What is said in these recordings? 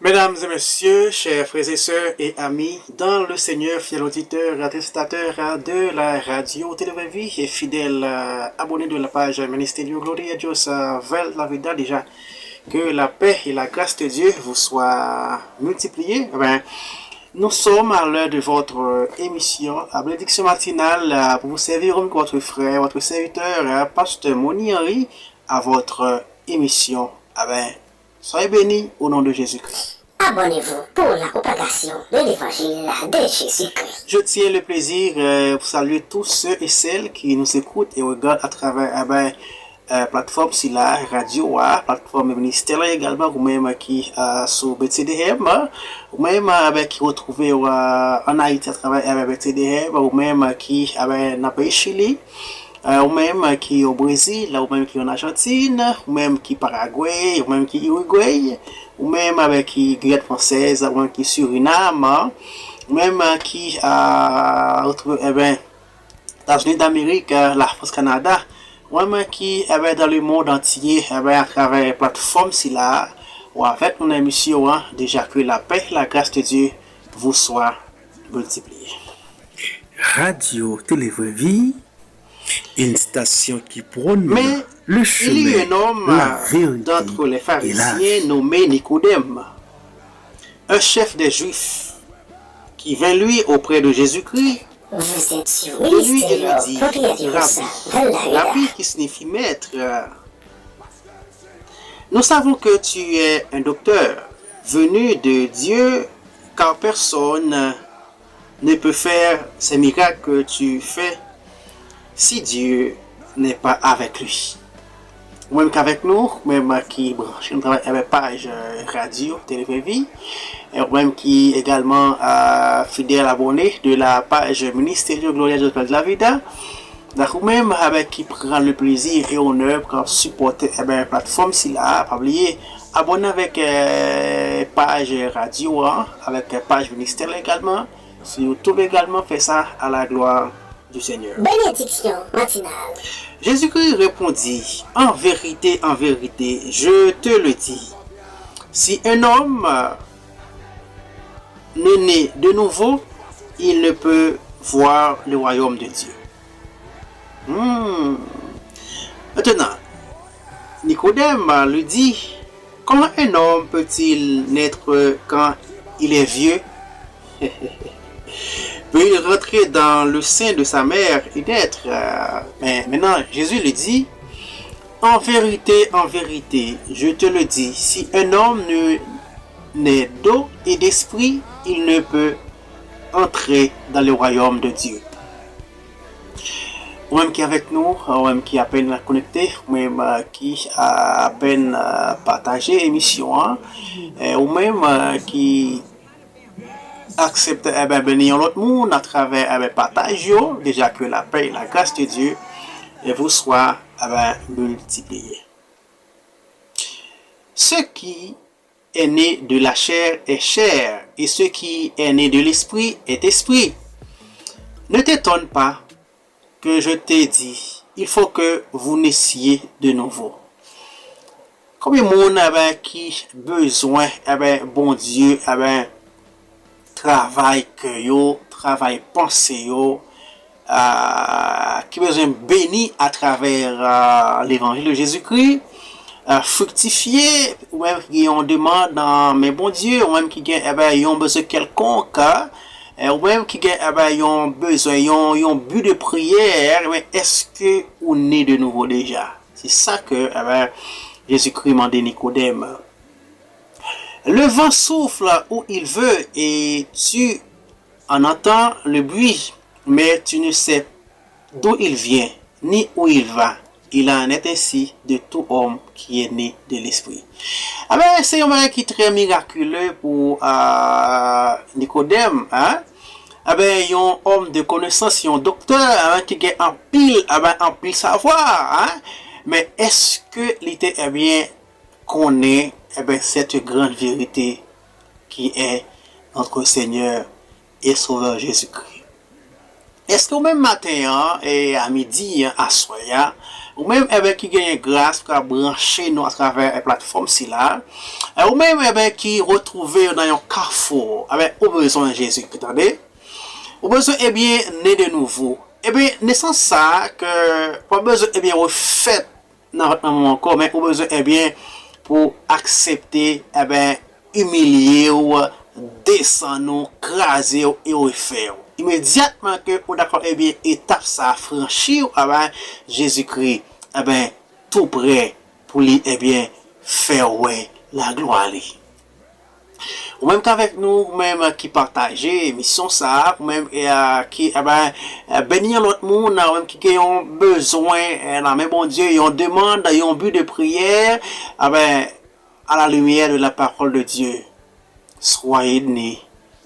Mesdames et messieurs, chers frères et sœurs et amis, dans le Seigneur, fidèles auditeurs, téléspectateurs de la radio Télévévie et fidèles abonnés de la page Ministerio Gloria Dios Vel la Vida, déjà que la paix et la grâce de Dieu vous soient multipliées. Nous sommes à l'heure de votre émission, à bénédiction matinale, pour vous servir comme votre frère, votre serviteur, Pasteur Moni Henry, à votre émission. Soyez bénis au nom de Jésus-Christ. Abonnez-vous pour la propagation de l'évangile de Jésus-Christ. Je tiens le plaisir de saluer tous ceux et celles qui nous écoutent et regardent à travers plateforme Sila, radio, plateforme ministère également, ou même qui sur BTDM, ou même qui retrouvez en Haïti à travers BTDM, ou même qui dans le pays Chili, ou même qui au Brésil, ou même qui en Argentine, ou même qui Paraguay, ou même qui Uruguay, ou même avec qui Guyane française, ou même qui Suriname, ou même qui retrouve États-Unis d'Amérique, la France, Canada, ou même qui dans le monde entier à travers la plateforme là, ou avec mon émission, déjà que la paix, la grâce de Dieu vous soit multipliée. Radio Télévévie, une station qui prône Mais le chemin, il y a un homme d'entre les pharisiens nommé Nicodème, un chef des Juifs, qui vint lui auprès de Jésus-Christ. Vous êtes sur Et lui, il Ministerio lui dit, Gloria Dios Vel la Vida. Rabbi qui signifie maître, nous savons que tu es un docteur venu de Dieu, car personne ne peut faire ces miracles que tu fais si Dieu n'est pas avec lui. Ou même qu'avec nous, même qui branche une page radio Télévévie, et même qui également fidèle abonné de la page Ministerio Gloria de la Vida, ou même avec qui prend le plaisir et honneur pour supporter la plateforme si là, pas oublier abonner avec page radio, avec page ministère également, sur YouTube également, fait ça à la gloire du Seigneur. Bénédiction matinale. Jésus-Christ répondit, en vérité, je te le dis, si un homme n'est né de nouveau, il ne peut voir le royaume de Dieu. Maintenant, Nicodème lui dit, comment un homme peut-il naître quand il est vieux? Peut-il rentrer dans le sein de sa mère et naître? Mais maintenant, Jésus lui dit, en vérité, je te le dis, si un homme ne naît d'eau et d'esprit, il ne peut entrer dans le royaume de Dieu. Ou même qui est avec nous, ou même qui est à peine connecté, ou même qui a à peine partagé l'émission, ou même qui accepte bénir l'autre monde à travers partage, déjà que la paix et la grâce de Dieu vous soient multipliées. Ce qui est né de la chair est chair, et ce qui est né de l'esprit est esprit. Ne t'étonne pas que je t'ai dit, il faut que vous naissiez de nouveau. Combien de monde qui besoin, bon Dieu, travail que yo, travail pensée yo, qui besoin béni à travers l'évangile de Jésus-Christ, fructifier, ou même qui on demande dans mais bon Dieu, ou même qui ont besoin quelconque, ou même qui ont besoin, ont but de prière, est-ce que on est de nouveau déjà? C'est ça que Jésus-Christ m'a dit Nicodème. Le vent souffle où il veut et tu en entends le bruit, mais tu ne sais d'où il vient ni où il va. Il en est ainsi de tout homme qui est né de l'esprit. C'est un moment qui est très miraculeux pour Nicodème. Un homme de connaissance, un docteur qui a en pile savoir. Mais est-ce que l'idée connaît cette grande vérité qui est notre Seigneur et Sauveur Jésus-Christ? Est-ce qu'au même matin et à midi, à soir, ou même qui gagne grâce pour brancher nous à travers la plateforme si là, ou même qui retrouve dans un carrefour avec au besoin de Jésus, attendez, au besoin né de nouveau, naissance ça que pas besoin refait dans votre moment encore, mais au besoin pour accepter humilier ou descendre, craser et refaire. Immédiatement que on d'accord étape ça franchir Jésus-Christ tout prêt pour lui faire la gloire lui. Ou même qu'avec nous même qui partager mission ça ou même qui bénir l'autre monde même qui ont besoin dans même bon Dieu, ils ont demande, ils ont but de prière à la lumière de la parole de Dieu. Soyez nés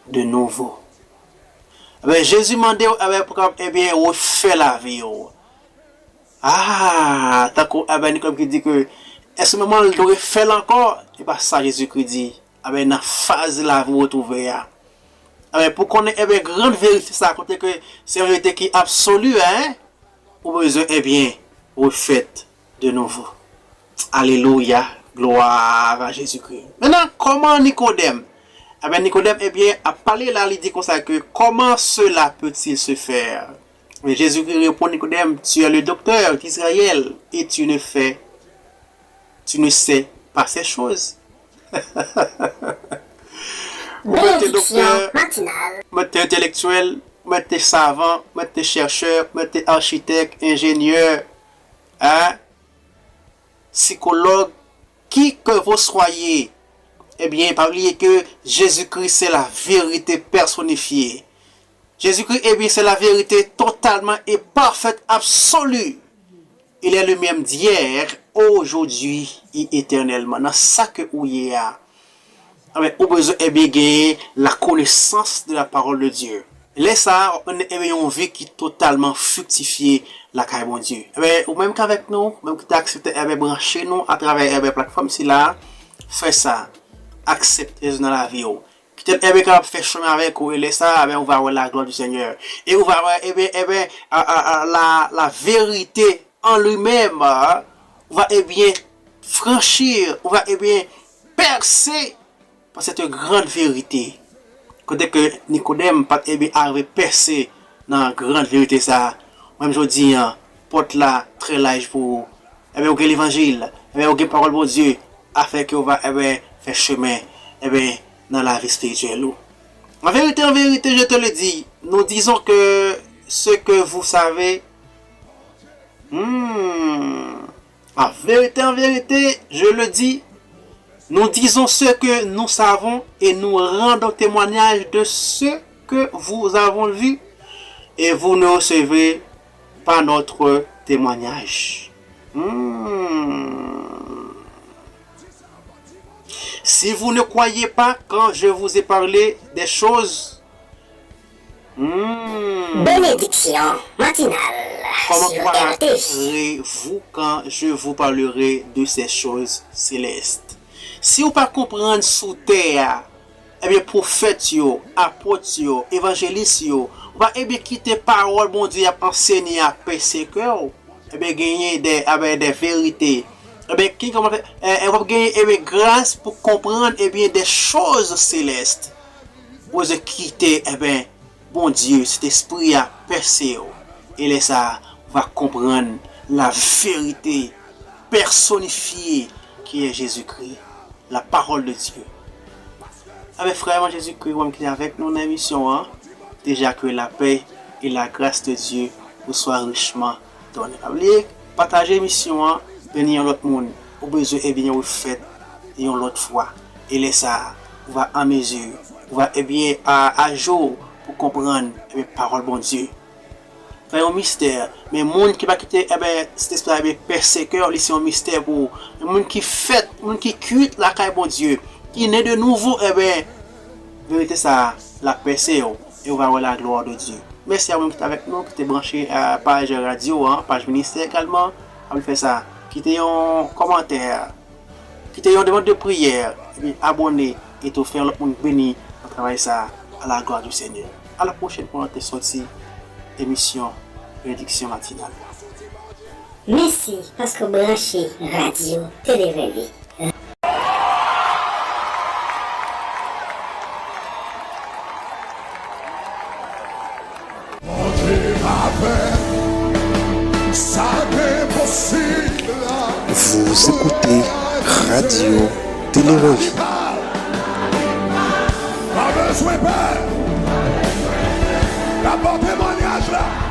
de nouveau. Jésus m'a dit pour refaire la vie. Comme qui dit que est-ce que moment il devrait faire encore? Et pas ça Jésus-Christ dit. Dans la phase la vie retrouvée. Pour qu'on ait grande vérité ça côté que c'est une vérité qui est absolue ou besoin refaites de nouveau. Alléluia, gloire à Jésus-Christ. Maintenant comment Nicodème? Nicodème a parlé là, il dit comme ça que comment cela peut-il se faire? Mais Jésus-Christ répond Nicodème, tu es le docteur d'Israël et tu ne sais pas ces choses. Bénédiction matinale. Mettez intellectuel, mettez savant, mettez chercheur, mettez architecte, ingénieur, psychologue, qui que vous soyez. Pas oublier que Jésus-Christ c'est la vérité personnifiée. Jésus-Christ c'est la vérité totalement et parfaite, absolue. Il est le même d'hier, aujourd'hui et éternellement. Dans ça que vous y a. Au besoin gagner la connaissance de la parole de Dieu. Laisse ça, on a une vie qui est totalement fructifiée la carrière de Dieu. Ou même qu'avec nous, même que tu acceptes brancher nous à travers la plateforme si là, fais ça. Acceptez dans la vie. Qui capable faire chemin avec vous et laisse ça, on va voir la gloire du Seigneur. Et on va voir la vérité en lui-même va franchir, on va percer par cette grande vérité. Côté que Nicodème pas arrivé percer dans la grande vérité ça. Même je dis porte là très large pour vous l'évangile, vous parole de Dieu afin que on va faire chemin dans la vie spirituelle. En vérité, je te le dis, nous disons que ce que vous savez, en vérité, je le dis, nous disons ce que nous savons et nous rendons témoignage de ce que vous avez vu et vous ne recevez pas notre témoignage. Si vous ne croyez pas quand je vous ai parlé des choses, bénédiction matinale. comment Sur croirez-vous quand je vous parlerai de ces choses célestes? Si vous ne comprenez pas sous terre, prophètes, apôtres, évangélistes, vous va quitter parole, bon Dieu, à enseigner, à persécuter, gagner des vérités. Qui va gagner grâce pour comprendre des choses célestes. Vous quitter bon Dieu, cet esprit a percé et laisse ça va comprendre la vérité personnifiée qui est Jésus-Christ, la parole de Dieu. Avec frère Jésus-Christ, qui est avec nous dans l'émission, déjà que la paix et la grâce de Dieu vous soient richement données. Partagez l'émission, bénir l'autre monde, au besoin vous faites une autre fois. Et laissez ça, vous va en mesure, vous va à jour pour comprendre les paroles bon Dieu. C'est un mystère, mais le monde qui va quitter cet esprit persécuteur, c'est un mystère pour le monde qui fait, le monde qui quitte la caille bon Dieu, qui naît de nouveau, vérité ça, la percée, et on va voir la gloire de Dieu. Merci à vous qui êtes avec nous, qui êtes branché à page radio, page ministère également. On fait ça. Quittez un commentaire, quittez une demande de prière, et abonnez et tout faire le monde béni à travailler ça à la gloire du Seigneur. À la prochaine pour notre sortie émission Bénédiction matinale. Merci parce que branchez Radio Télé-Vraie-Vie. Vous écoutez Radio Télé-Vraie-Vie. Pas besoin, Père. La porte témoignage là.